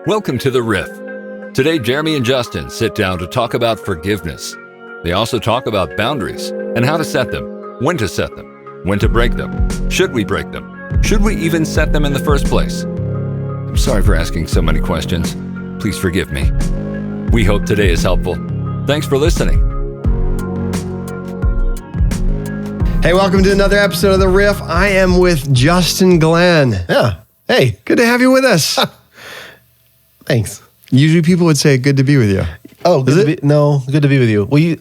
Welcome to the Riff. Today, Jeremy and Justin sit down to talk about forgiveness. They also talk about boundaries and how to set them, when to set them, when to break them. Should we break them? Should we even set them in the first place? I'm sorry for asking so many questions. Please forgive me. We hope today is helpful. Thanks for listening. Hey, welcome to another episode of The Riff. I am with Justin Glenn. Yeah. Hey. Good to have you with us. Thanks. Usually people would say, good to be with you. Oh, good to be with you. Well,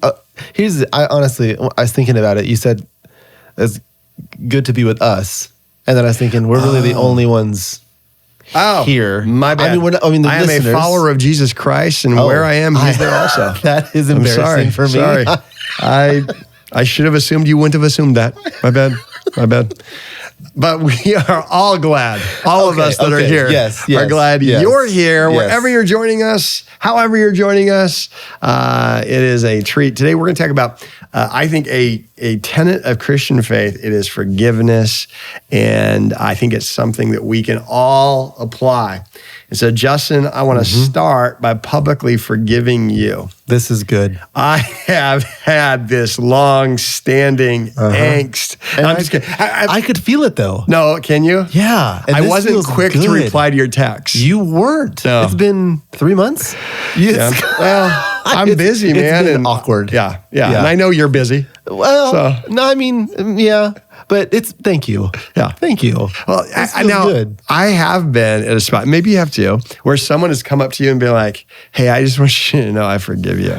I honestly was thinking about it. You said it's good to be with us. And then I was thinking, we're really the only ones here. My bad. I mean, the I listeners. am a follower of Jesus Christ, and where I am, he's there also. That is embarrassing for me. Sorry. I should have assumed you wouldn't have assumed that. My bad. But we are all glad, all of us that are here are glad you're here, wherever you're joining us, however you're joining us. It is a treat. Today we're going to talk about, I think, a tenet of Christian faith. It is forgiveness, and I think it's something that we can all apply. And so, Justin, I want to start by publicly forgiving you. This is good. I have had this long-standing angst. And I'm just kidding. I could feel it, though. No, can you? Yeah. I wasn't quick to reply to your text. You weren't. No. It's been 3 months? Yeah. Well, I'm busy, man. It's been awkward. Yeah. And I know you're busy. Well, no, I mean, yeah. But thank you. Yeah. Thank you. Well, good. I have been at a spot, maybe you have too, where someone has come up to you and been like, hey, I just want you to know I forgive you.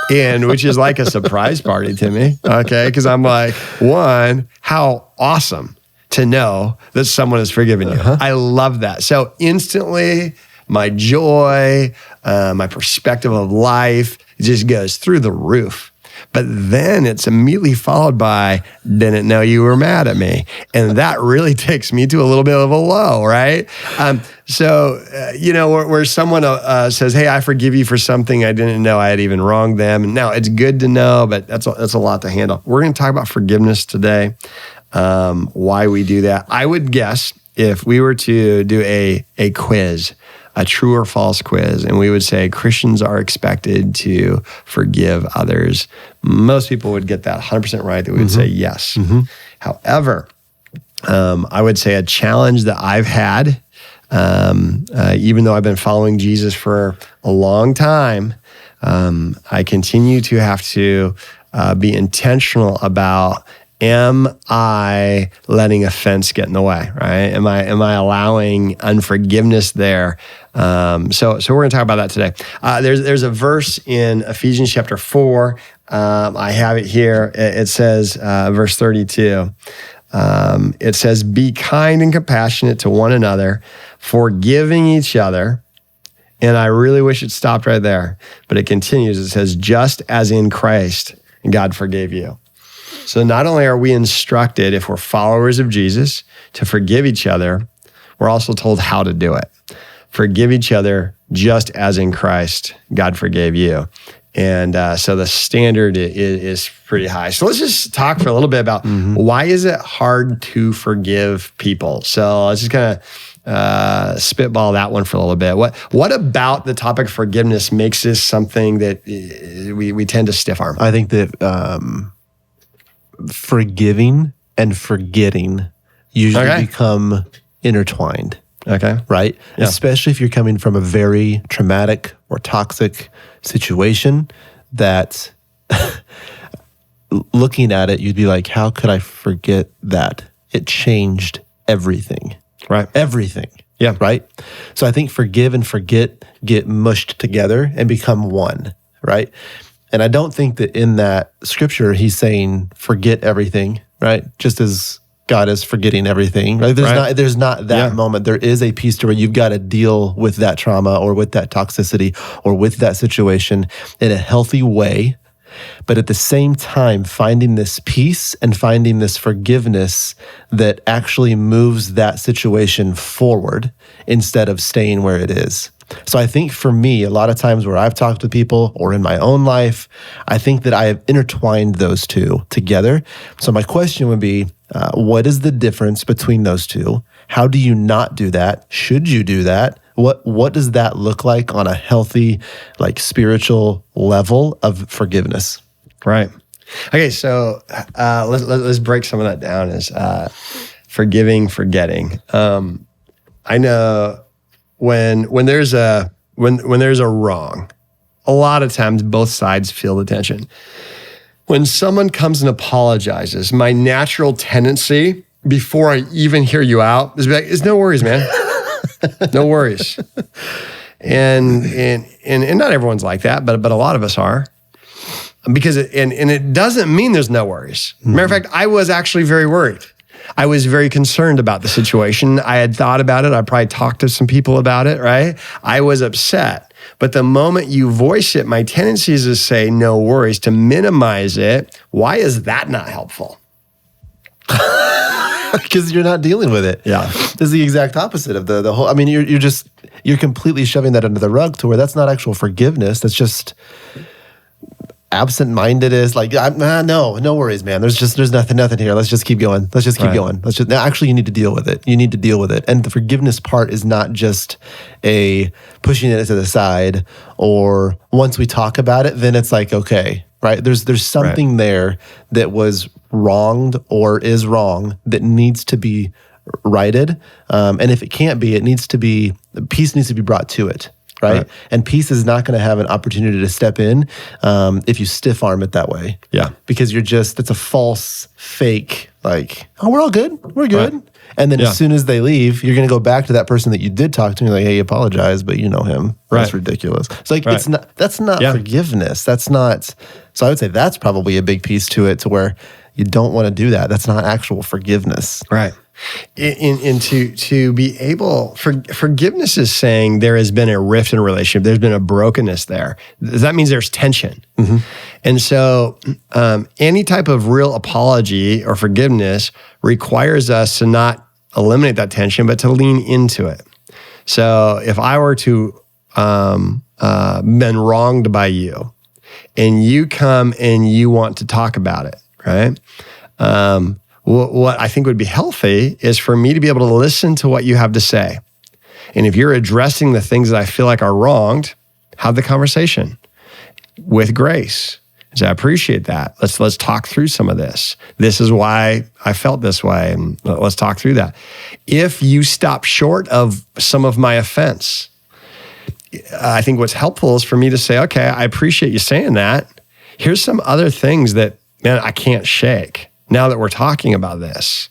And which is like a surprise party to me. Okay. Because I'm like, one, how awesome to know that someone has forgiven you. I love that. So instantly, my joy, my perspective of life just goes through the roof. But then it's immediately followed by, didn't know you were mad at me. And that really takes me to a little bit of a low, right? Where someone says, hey, I forgive you for something I didn't know I had even wronged them. And now it's good to know, but that's a lot to handle. We're going to talk about forgiveness today, why we do that. I would guess if we were to do a quiz, a true or false quiz, and we would say Christians are expected to forgive others, most people would get that 100% right. They would say yes. However, I would say a challenge that I've had, even though I've been following Jesus for a long time, I continue to have to be intentional about, am I letting offense get in the way, right? Am I allowing unforgiveness there? So we're going to talk about that today. There's a verse in Ephesians chapter 4. I have it here. It says, verse 32. It says, be kind and compassionate to one another, forgiving each other. And I really wish it stopped right there, but it continues. It says, just as in Christ, God forgave you. So not only are we instructed, if we're followers of Jesus, to forgive each other, we're also told how to do it. Forgive each other just as in Christ, God forgave you. And so the standard is pretty high. So let's just talk for a little bit about why is it hard to forgive people? So let's just kind of spitball that one for a little bit. What about the topic of forgiveness makes this something that we tend to stiff arm? I think that forgiving and forgetting usually become intertwined. Okay. Right? Yeah. Especially if you're coming from a very traumatic or toxic situation that looking at it, you'd be like, how could I forget that? It changed everything. Right. Everything. Yeah. Right? So I think forgive and forget get mushed together and become one. Right? And I don't think that in that scripture, he's saying forget everything, right? Just as God is forgetting everything. Right? There's not that moment. There is a piece to where you've got to deal with that trauma or with that toxicity or with that situation in a healthy way. But at the same time, finding this peace and finding this forgiveness that actually moves that situation forward instead of staying where it is. So I think for me, a lot of times where I've talked to people or in my own life, I think that I have intertwined those two together. So my question would be, what is the difference between those two? How do you not do that? Should you do that? What does that look like on a healthy, like spiritual level of forgiveness? Right. Okay, so let's break some of that down as forgiving, forgetting. I know when there's a wrong, a lot of times both sides feel the tension. When someone comes and apologizes, my natural tendency before I even hear you out is be like, "It's no worries, man. No worries." And not everyone's like that, but a lot of us are. Because it doesn't mean there's no worries. Matter of fact, I was actually very worried. I was very concerned about the situation. I had thought about it. I probably talked to some people about it, right? I was upset. But the moment you voice it, my tendency is to say no worries, to minimize it. Why is that not helpful? Because you're not dealing with it. Yeah. This is the exact opposite of the whole. I mean, you're completely shoving that under the rug to where that's not actual forgiveness. That's just absent-minded is like, no worries, man. There's nothing here. Let's just keep going. Let's just keep going. Actually, you need to deal with it. You need to deal with it. And the forgiveness part is not just a pushing it to the side, or once we talk about it, then it's like, okay, right? There's something there that was wronged or is wrong that needs to be righted. And if it can't be, peace needs to be brought to it. Right? And peace is not going to have an opportunity to step in if you stiff arm it that way. Yeah. Because it's a false, fake, like, oh, we're all good. We're good. Right. And then as soon as they leave, you're going to go back to that person that you did talk to and you're like, hey, you apologize, but you know him. That's ridiculous. It's like, that's not forgiveness. That's not, so I would say that's probably a big piece to it, to where you don't want to do that. That's not actual forgiveness. Right. To be able, forgiveness is saying there has been a rift in a relationship. There's been a brokenness there. That means there's tension. Mm-hmm. And so any type of real apology or forgiveness requires us to not eliminate that tension, but to lean into it. So if I were to been wronged by you, and you come and you want to talk about it, right? What I think would be healthy is for me to be able to listen to what you have to say. And if you're addressing the things that I feel like are wronged, have the conversation with grace. So I appreciate that. Let's talk through some of this. This is why I felt this way, and let's talk through that. If you stop short of some of my offense, I think what's helpful is for me to say, okay, I appreciate you saying that. Here's some other things that, man, I can't shake now that we're talking about this.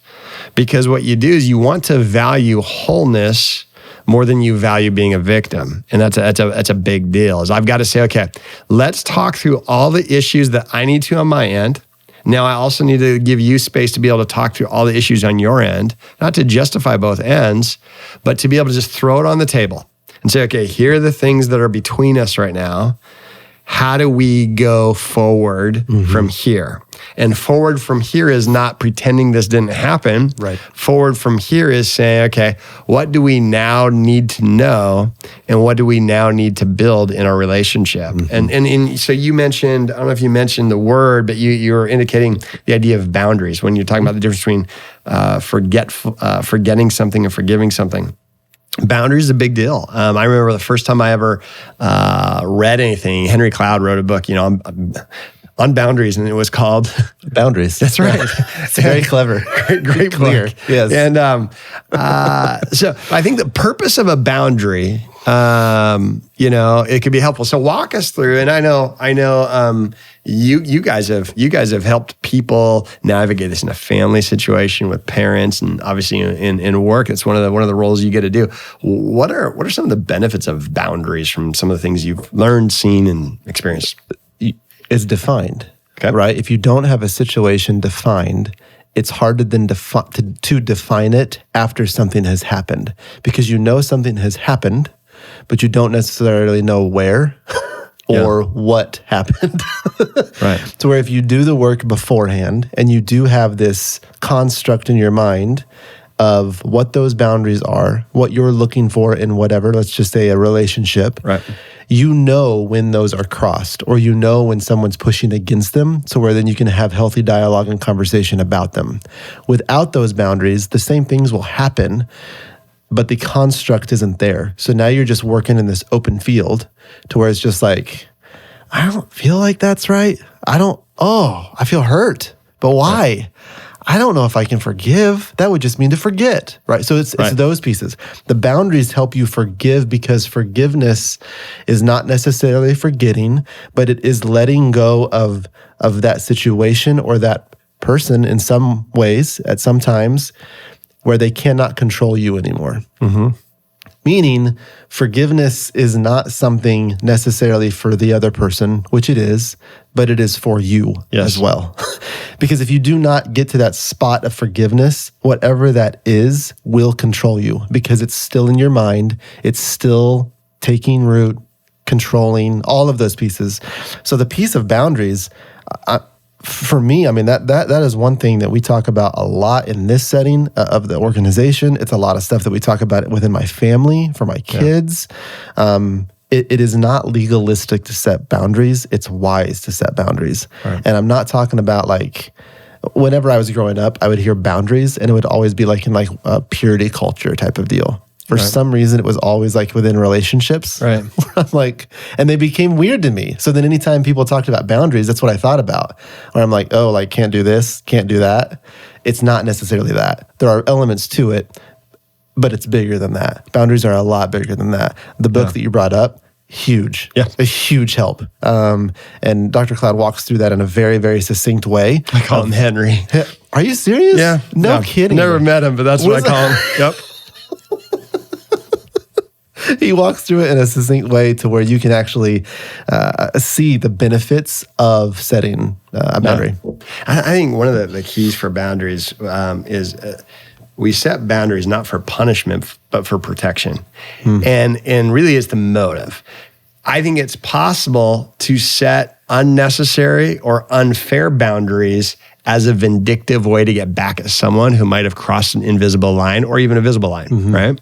Because what you do is you want to value wholeness more than you value being a victim. And that's a big deal. Is I've got to say, okay, let's talk through all the issues that I need to on my end. Now I also need to give you space to be able to talk through all the issues on your end, not to justify both ends, but to be able to just throw it on the table and say, okay, here are the things that are between us right now. How do we go forward from here? And forward from here is not pretending this didn't happen. Right. Forward from here is saying, okay, what do we now need to know, and what do we now need to build in our relationship? And so you mentioned, I don't know if you mentioned the word, but you were indicating the idea of boundaries when you're talking about the difference between forgetting something and forgiving something. Boundaries is a big deal. I remember the first time I ever read anything. Henry Cloud wrote a book, on boundaries, and it was called Boundaries. That's right. It's very clever. Great clear. book. Yes. And so I think the purpose of a boundary, it could be helpful. So walk us through. And I know. You guys have helped people navigate this in a family situation with parents, and obviously in work. It's one of the roles you get to do. What are some of the benefits of boundaries from some of the things you've learned, seen, and experienced? It's defined, okay. Right? If you don't have a situation defined, it's hard to then to define it after something has happened, because you know something has happened, but you don't necessarily know where. Or what happened. Right. So where if you do the work beforehand and you do have this construct in your mind of what those boundaries are, what you're looking for in whatever, let's just say a relationship, right. You know when those are crossed, or you know when someone's pushing against them, so where then you can have healthy dialogue and conversation about them. Without those boundaries, the same things will happen. but the construct isn't there. So now you're just working in this open field to where it's just like, I don't feel like that's right. I feel hurt. But why? Yeah. I don't know if I can forgive. That would just mean to forget, right? So it's those pieces. The boundaries help you forgive because forgiveness is not necessarily forgetting, but it is letting go of that situation or that person in some ways, at some times, where they cannot control you anymore. Mm-hmm. Meaning, forgiveness is not something necessarily for the other person, which it is, but it is for you as well. Because if you do not get to that spot of forgiveness, whatever that is will control you because it's still in your mind. It's still taking root, controlling, all of those pieces. So the piece of boundaries, for me, I mean, that is one thing that we talk about a lot in this setting of the organization. It's a lot of stuff that we talk about within my family, for my kids. It is not legalistic to set boundaries. It's wise to set boundaries. Right. And I'm not talking about like, whenever I was growing up, I would hear boundaries and it would always be like in like a purity culture type of deal. For some reason, it was always like within relationships. Right. I'm like, and they became weird to me. So then anytime people talked about boundaries, that's what I thought about. Where I'm like, oh, like can't do this, can't do that. It's not necessarily that. There are elements to it, but it's bigger than that. Boundaries are a lot bigger than that. The book that you brought up, huge. Yeah. A huge help. And Dr. Cloud walks through that in a very, very succinct way. I call him Henry. Are you serious? Yeah. No kidding. Never met him, but that's what I call him. Yep. He walks through it in a succinct way to where you can actually see the benefits of setting a boundary. I think one of the keys for boundaries is we set boundaries not for punishment, but for protection. And really it's the motive. I think it's possible to set unnecessary or unfair boundaries as a vindictive way to get back at someone who might have crossed an invisible line or even a visible line, right?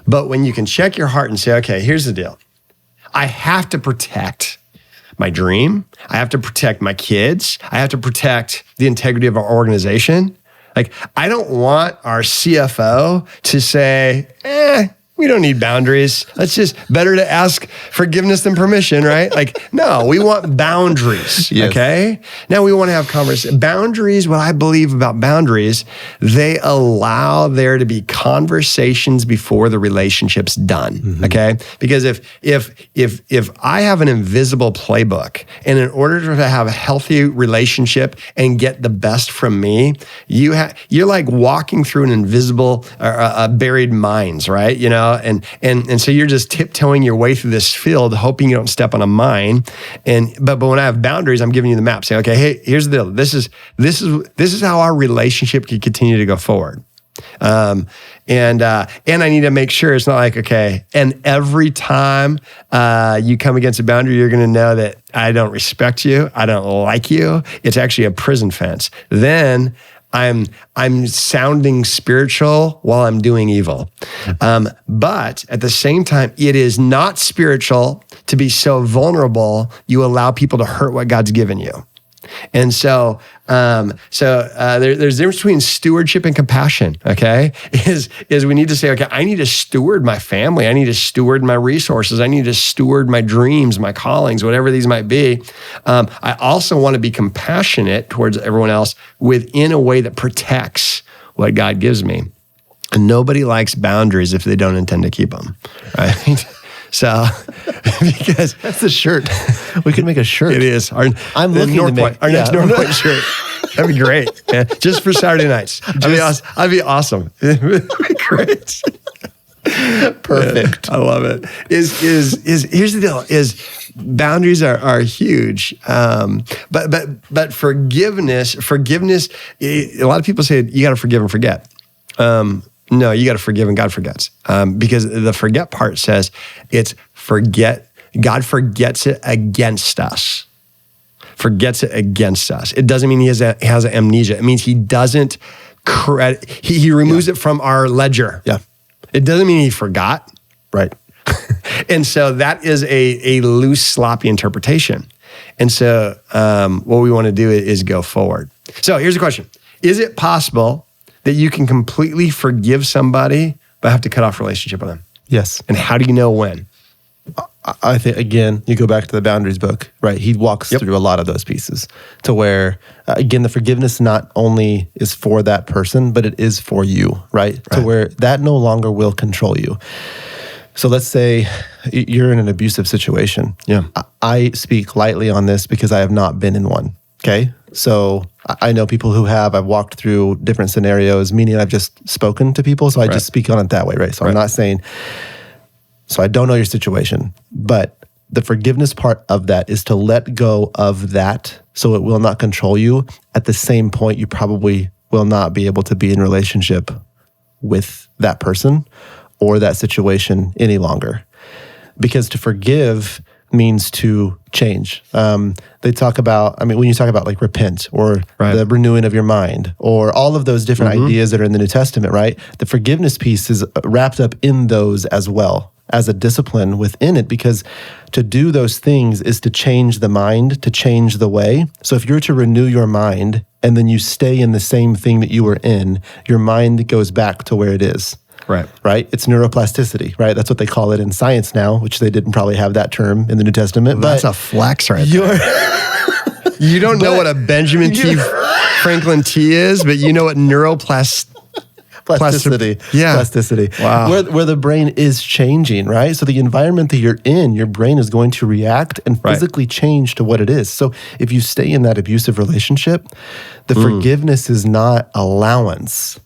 But when you can check your heart and say, okay, here's the deal. I have to protect my dream. I have to protect my kids. I have to protect the integrity of our organization. Like, I don't want our CFO to say, we don't need boundaries. It's just better to ask forgiveness than permission, right? Like, no, we want boundaries, okay? Now we want to have conversations. Boundaries, what I believe about boundaries, they allow there to be conversations before the relationship's done, okay? Because if I have an invisible playbook, and in order to have a healthy relationship and get the best from me, you're like walking through an invisible, buried mines, right? You know, and so you're just tiptoeing your way through this field, hoping you don't step on a mine. But when I have boundaries, I'm giving you the map, saying, okay, hey, here's the deal. This is how our relationship can continue to go forward. And I need to make sure it's not like, okay, and every time you come against a boundary, you're going to know that I don't respect you, I don't like you. It's actually a prison fence. Then I'm sounding spiritual while I'm doing evil. But at the same time, it is not spiritual to be so vulnerable you allow people to hurt what God's given you. And so there's a difference between stewardship and compassion, okay? Is we need to say, okay, I need to steward my family. I need to steward my resources. I need to steward my dreams, my callings, whatever these might be. I also want to be compassionate towards everyone else within a way that protects what God gives me. And nobody likes boundaries if they don't intend to keep them, right? So, because that's a shirt. We could make a shirt. It is. I'm looking to make our next North Point shirt. That'd be great. Yeah. Just for Saturday nights. That'd be awesome. It'd be great. Perfect. I love it. Here's the deal, is boundaries are huge. But forgiveness, a lot of people say you got to forgive and forget. No, you got to forgive and God forgets. Because the forget part says it's forget. God forgets it against us. Forgets it against us. It doesn't mean he has amnesia. It means he doesn't credit. He removes it from our ledger. Yeah. It doesn't mean he forgot. Right. And so that is a loose, sloppy interpretation. And so what we want to do is go forward. So here's the question. Is it possible that you can completely forgive somebody, but have to cut off relationship with them? Yes. And how do you know when? I think, again, you go back to the boundaries book, right? He walks through a lot of those pieces to where, again, the forgiveness not only is for that person, but it is for you, right? To where that no longer will control you. So let's say you're in an abusive situation. Yeah. I speak lightly on this because I have not been in one, okay? So I know people who have. I've walked through different scenarios, meaning I've just spoken to people, so I just speak on it that way, right? So I'm not saying... So I don't know your situation, but the forgiveness part of that is to let go of that so it will not control you. At the same point, you probably will not be able to be in relationship with that person or that situation any longer. Because to forgive means to change. They talk about, when you talk about like repent or the renewing of your mind or all of those different ideas that are in the New Testament, right? The forgiveness piece is wrapped up in those as well, as a discipline within it, because to do those things is to change the mind, to change the way. So if you're to renew your mind and then you stay in the same thing that you were in, your mind goes back to where it is. Right? It's neuroplasticity, right? That's what they call it in science now, which they didn't probably have that term in the New Testament. That's a flex right there. You don't know what a Benjamin T. Franklin T is, but you know what neuroplasticity. Plasticity. Wow. Where the brain is changing, right? So the environment that you're in, your brain is going to react and physically change to what it is. So if you stay in that abusive relationship, the forgiveness is not allowance,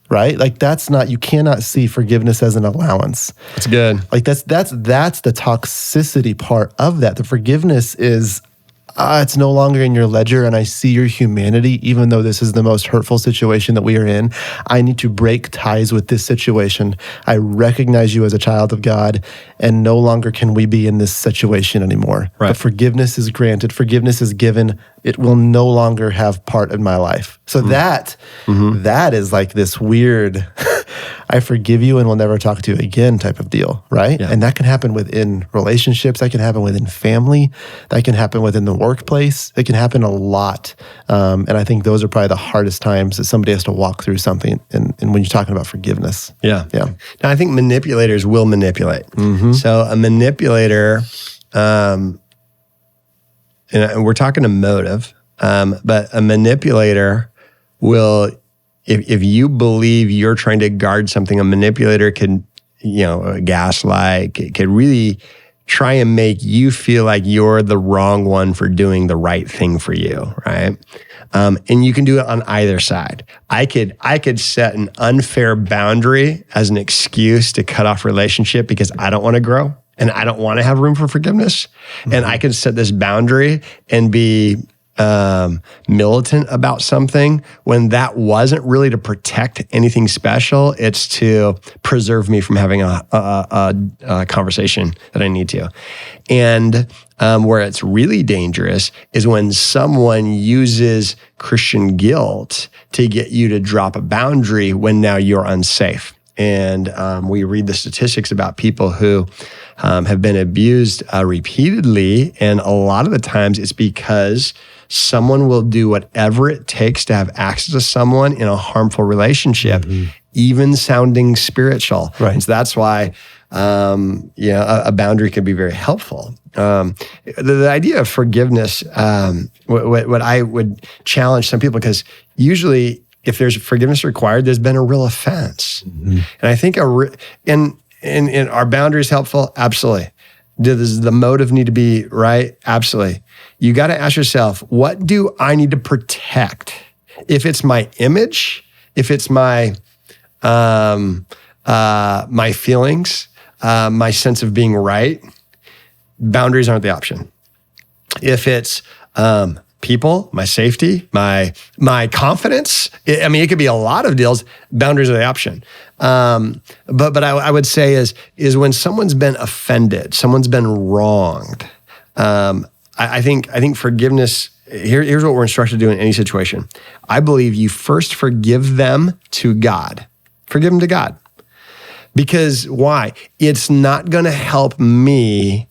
right? Like that's not, you cannot see forgiveness as an allowance. That's good. Like that's the toxicity part of that. The forgiveness is, it's no longer in your ledger and I see your humanity, even though this is the most hurtful situation that we are in. I need to break ties with this situation. I recognize you as a child of God and no longer can we be in this situation anymore. But forgiveness is granted. Forgiveness is given. It will no longer have part in my life. So that is like this weird, I forgive you and will never talk to you again type of deal, right? Yeah. And that can happen within relationships. That can happen within family. That can happen within the workplace. It can happen a lot. And I think those are probably the hardest times that somebody has to walk through something. And when you're talking about forgiveness. Yeah. Now, I think manipulators will manipulate. So a manipulator, and we're talking a motive, but a manipulator will, if you believe you're trying to guard something, a manipulator can, gaslight, could really try and make you feel like you're the wrong one for doing the right thing for you, right? And you can do it on either side. I could set an unfair boundary as an excuse to cut off relationship because I don't want to grow and I don't want to have room for forgiveness. And I could set this boundary and be militant about something when that wasn't really to protect anything special. It's to preserve me from having a conversation that I need to. And where it's really dangerous is when someone uses Christian guilt to get you to drop a boundary when now you're unsafe. And we read the statistics about people who have been abused repeatedly. And a lot of the times it's because someone will do whatever it takes to have access to someone in a harmful relationship, even sounding spiritual. Right. And so that's why a boundary can be very helpful. The idea of forgiveness, what I would challenge some people, because usually if there's forgiveness required, there's been a real offense. And I think in our boundaries helpful? Absolutely. Does the motive need to be right? Absolutely. You got to ask yourself, what do I need to protect? If it's my image, if it's my my feelings, my sense of being right, boundaries aren't the option. If it's people, my safety, my confidence, it could be a lot of deals, boundaries are the option. But I would say is when someone's been offended, someone's been wronged, I think forgiveness, here's what we're instructed to do in any situation. I believe you first forgive them to God. Forgive them to God. Because why? It's not going to help me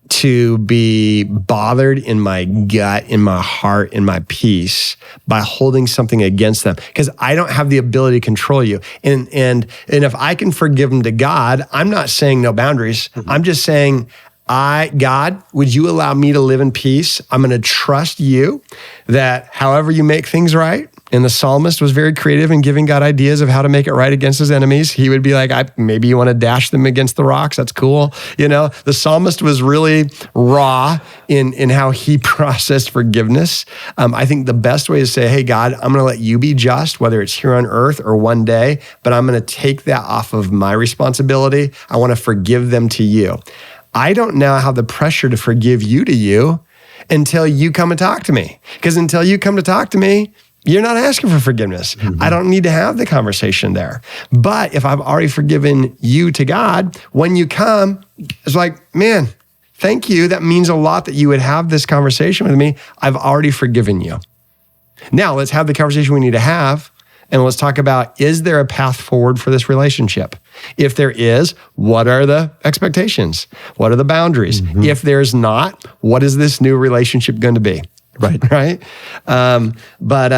to be bothered in my gut, in my heart, in my peace by holding something against them, because I don't have the ability to control you. And if I can forgive them to God, I'm not saying no boundaries. I'm just saying, God, would you allow me to live in peace? I'm going to trust you that however you make things right. And the psalmist was very creative in giving God ideas of how to make it right against his enemies. He would be like, maybe you want to dash them against the rocks. That's cool. The psalmist was really raw in how he processed forgiveness. I think the best way is to say, hey, God, I'm going to let you be just, whether it's here on earth or one day, but I'm going to take that off of my responsibility. I want to forgive them to you. I don't now have the pressure to forgive you to you until you come and talk to me. Because until you come to talk to me, you're not asking for forgiveness. I don't need to have the conversation there. But if I've already forgiven you to God, when you come, it's like, man, thank you. That means a lot that you would have this conversation with me. I've already forgiven you. Now let's have the conversation we need to have. And let's talk about, is there a path forward for this relationship? If there is, what are the expectations? What are the boundaries? If there's not, what is this new relationship going to be? Right. But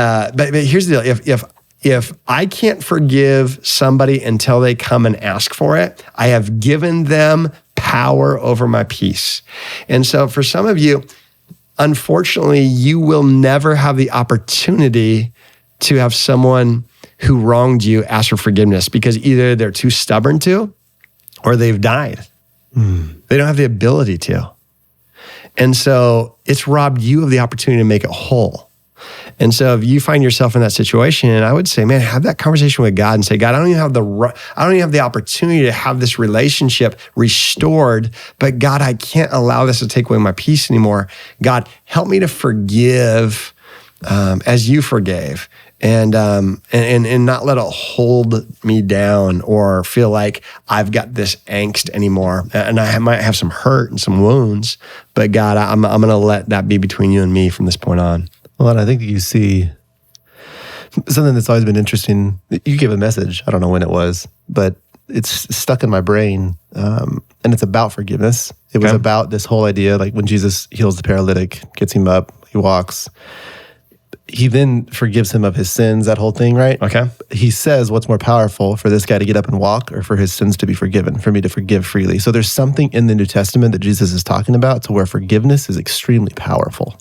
here's the deal. If I can't forgive somebody until they come and ask for it, I have given them power over my peace. And so for some of you, unfortunately, you will never have the opportunity to have someone who wronged you ask for forgiveness, because either they're too stubborn to, or they've died. They don't have the ability to. And so it's robbed you of the opportunity to make it whole. And so if you find yourself in that situation, I would say, man, have that conversation with God and say, God, I don't even have the opportunity to have this relationship restored, but God, I can't allow this to take away my peace anymore. God, help me to forgive as you forgave. And not let it hold me down or feel like I've got this angst anymore. And I might have some hurt and some wounds, but God, I'm going to let that be between you and me from this point on. Well, and I think you see something that's always been interesting. You gave a message, I don't know when it was, but it's stuck in my brain. And it's about forgiveness. It was about this whole idea, like when Jesus heals the paralytic, gets him up, he walks. He then forgives him of his sins, that whole thing, right? Okay. He says, what's more powerful, for this guy to get up and walk or for his sins to be forgiven, for me to forgive freely? So there's something in the New Testament that Jesus is talking about to where forgiveness is extremely powerful.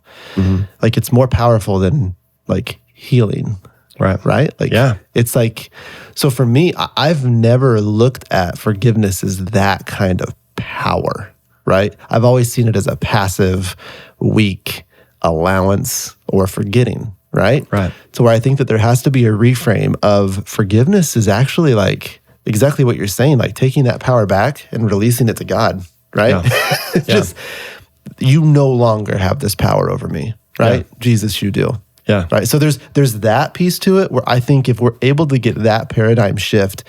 Like it's more powerful than like healing. Right? Like, it's like, so for me, I've never looked at forgiveness as that kind of power, right? I've always seen it as a passive, weak allowance or forgetting. Right. So where I think that there has to be a reframe of forgiveness is actually like exactly what you're saying, like taking that power back and releasing it to God, right? Just, you no longer have this power over me, right? Jesus, you do. Right. So there's that piece to it where I think if we're able to get that paradigm shift,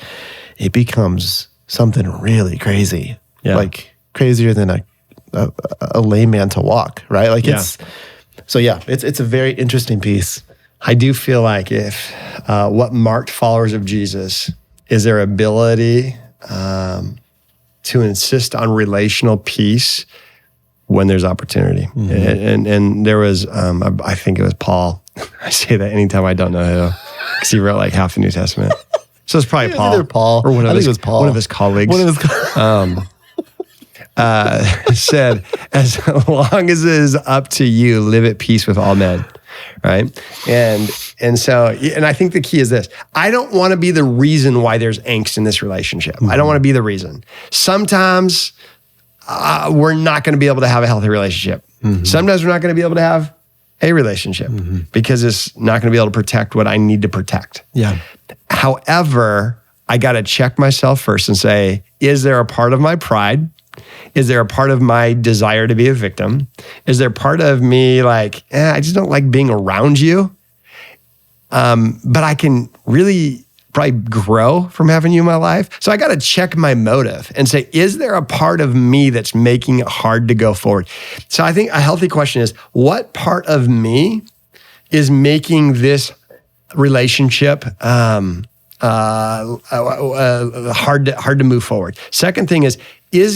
it becomes something really crazy, like crazier than a layman to walk, right? Like it's a very interesting piece. I do feel like if what marked followers of Jesus is their ability to insist on relational peace when there's opportunity. And there was, I think it was Paul. I say that anytime I don't know who, because he wrote like half the New Testament. So it's probably Paul. Either Paul. Or one of his colleagues. Said, as long as it is up to you, live at peace with all men, right? And so I think the key is this. I don't want to be the reason why there's angst in this relationship. I don't want to be the reason. Sometimes we're not going to be able to have a healthy relationship. Sometimes we're not going to be able to have a relationship because it's not going to be able to protect what I need to protect. However, I got to check myself first and say, is there a part of my pride? Is there a part of my desire to be a victim? Is there part of me like, I just don't like being around you? But I can really probably grow from having you in my life. So I got to check my motive and say, is there a part of me that's making it hard to go forward? So I think a healthy question is, what part of me is making this relationship hard to move forward. Second thing is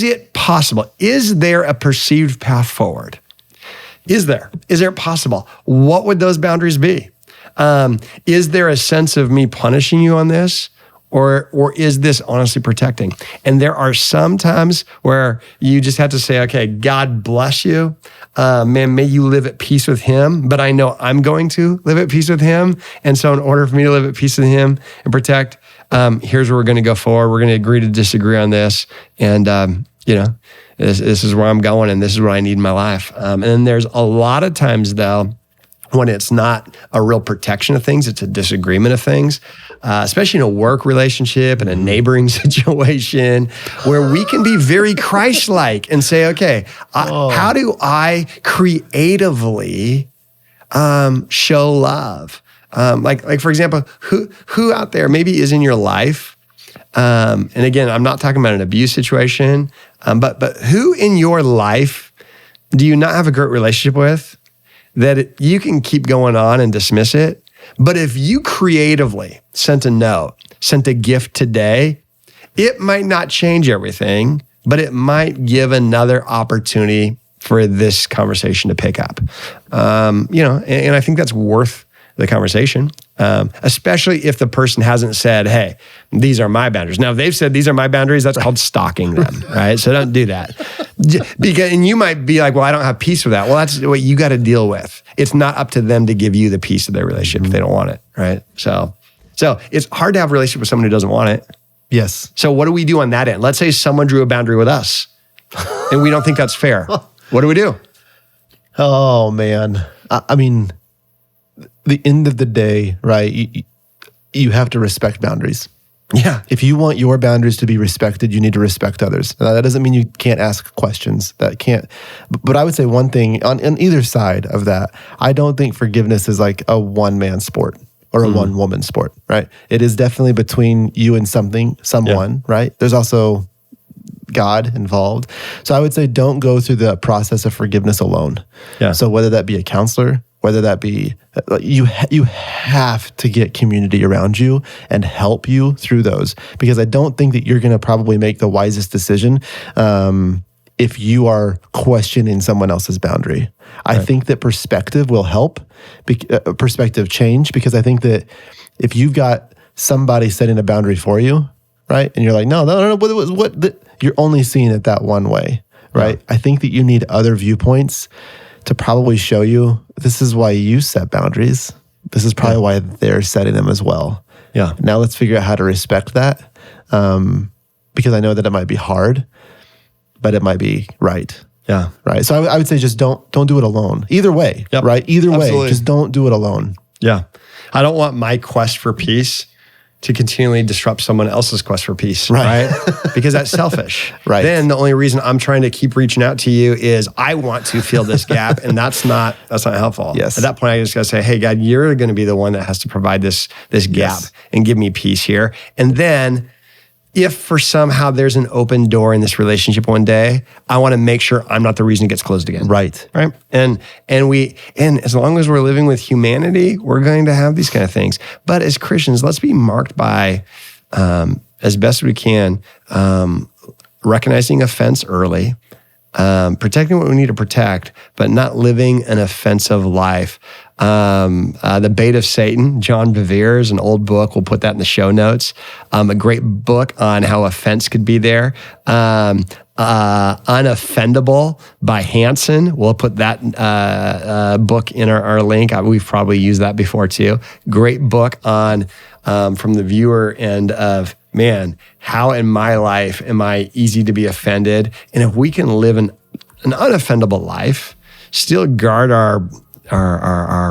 it possible? Is there a perceived path forward? Is there possible? What would those boundaries be? Is there a sense of me punishing you on this? Or is this honestly protecting? And there are some times where you just have to say, okay, God bless you. Man, may you live at peace with him, but I know I'm going to live at peace with him. And so in order for me to live at peace with him and protect, here's where we're going to go forward. We're going to agree to disagree on this. And, this is where I'm going and this is what I need in my life. And then there's a lot of times though, when it's not a real protection of things, it's a disagreement of things, especially in a work relationship and a neighboring situation where we can be very Christ-like and say, okay, how do I creatively show love? Like for example, who out there maybe is in your life, and again, I'm not talking about an abuse situation, but who in your life do you not have a great relationship with? That you can keep going on and dismiss it. But if you creatively sent a note, sent a gift today, it might not change everything, but it might give another opportunity for this conversation to pick up. And I think that's worth the conversation, especially if the person hasn't said, hey, these are my boundaries. Now, if they've said these are my boundaries, that's called stalking them, right? So don't do that. And you might be like, well, I don't have peace with that. Well, that's what you got to deal with. It's not up to them to give you the peace of their relationship if they don't want it, right? So it's hard to have a relationship with someone who doesn't want it. Yes. So what do we do on that end? Let's say someone drew a boundary with us and we don't think that's fair. What do we do? Oh, man. I mean, the end of the day, right? You have to respect boundaries. Yeah. If you want your boundaries to be respected, you need to respect others. Now, that doesn't mean you can't ask questions. But I would say one thing on either side of that, I don't think forgiveness is like a one-man sport or a one-woman sport, right? It is definitely between you and someone, right? There's also God involved. So I would say don't go through the process of forgiveness alone. Yeah. So whether that be a counselor, whether that be, you have to get community around you and help you through those, because I don't think that you're going to probably make the wisest decision if you are questioning someone else's boundary. I think that perspective will help, perspective change, because I think that if you've got somebody setting a boundary for you, right, and you're like, no, you're only seeing it that one way, right? Yeah. I think that you need other viewpoints to probably show you this is why you set boundaries. This is probably why they're setting them as well. Yeah. Now let's figure out how to respect that, because I know that it might be hard, but it might be right. Yeah. Right. So I would say just don't do it alone. Either way, right? Either way, just don't do it alone. Yeah. I don't want my quest for peace to continually disrupt someone else's quest for peace, right? Because that's selfish. Right. Then the only reason I'm trying to keep reaching out to you is I want to fill this gap, and that's not helpful. Yes. At that point, I just gotta say, hey, God, you're going to be the one that has to provide this gap and give me peace here. And then, if for somehow there's an open door in this relationship one day, I want to make sure I'm not the reason it gets closed again. Right. Right. And as long as we're living with humanity, we're going to have these kind of things. But as Christians, let's be marked by, as best we can, recognizing offense early, protecting what we need to protect, but not living an offensive life. The Bait of Satan, John Bevere's an old book. We'll put that in the show notes. A great book on how offense could be there. Unoffendable by Hansen. We'll put that book in our link. We've probably used that before too. Great book on from the viewer end of, man, how in my life am I easy to be offended? And if we can live an unoffendable life, still guard our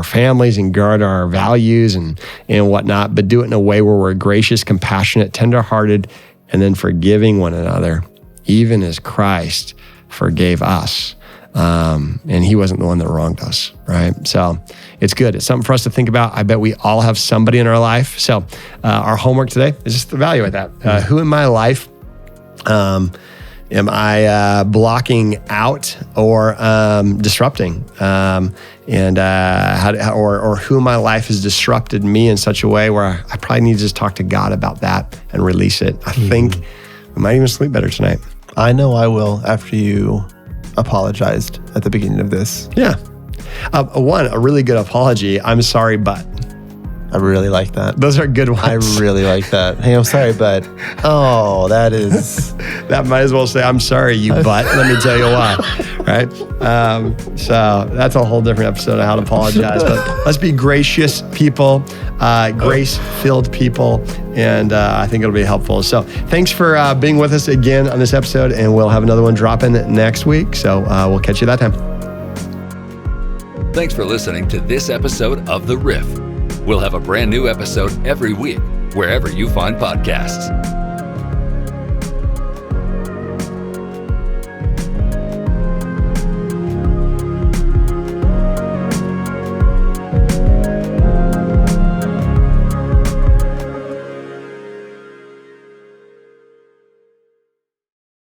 families and guard our values and whatnot, but do it in a way where we're gracious, compassionate, tenderhearted, and then forgiving one another, even as Christ forgave us. And he wasn't the one that wronged us, right? So it's good. It's something for us to think about. I bet we all have somebody in our life. So our homework today is just to evaluate that. Who in my life Am I blocking out or disrupting? Or who in my life has disrupted me in such a way where I probably need to just talk to God about that and release it. I think we might even sleep better tonight. I know I will after you apologized at the beginning of this. Yeah. A really good apology. I'm sorry, but. I really like that. Those are good ones. I really like that. Hey, I'm sorry, but that is... That might as well say, I'm sorry, you butt. Let me tell you why, right? So that's a whole different episode of how to apologize. But let's be gracious people, grace-filled people, and I think it'll be helpful. So thanks for being with us again on this episode, and we'll have another one dropping next week. So we'll catch you that time. Thanks for listening to this episode of The Riff. We'll have a brand new episode every week, wherever you find podcasts.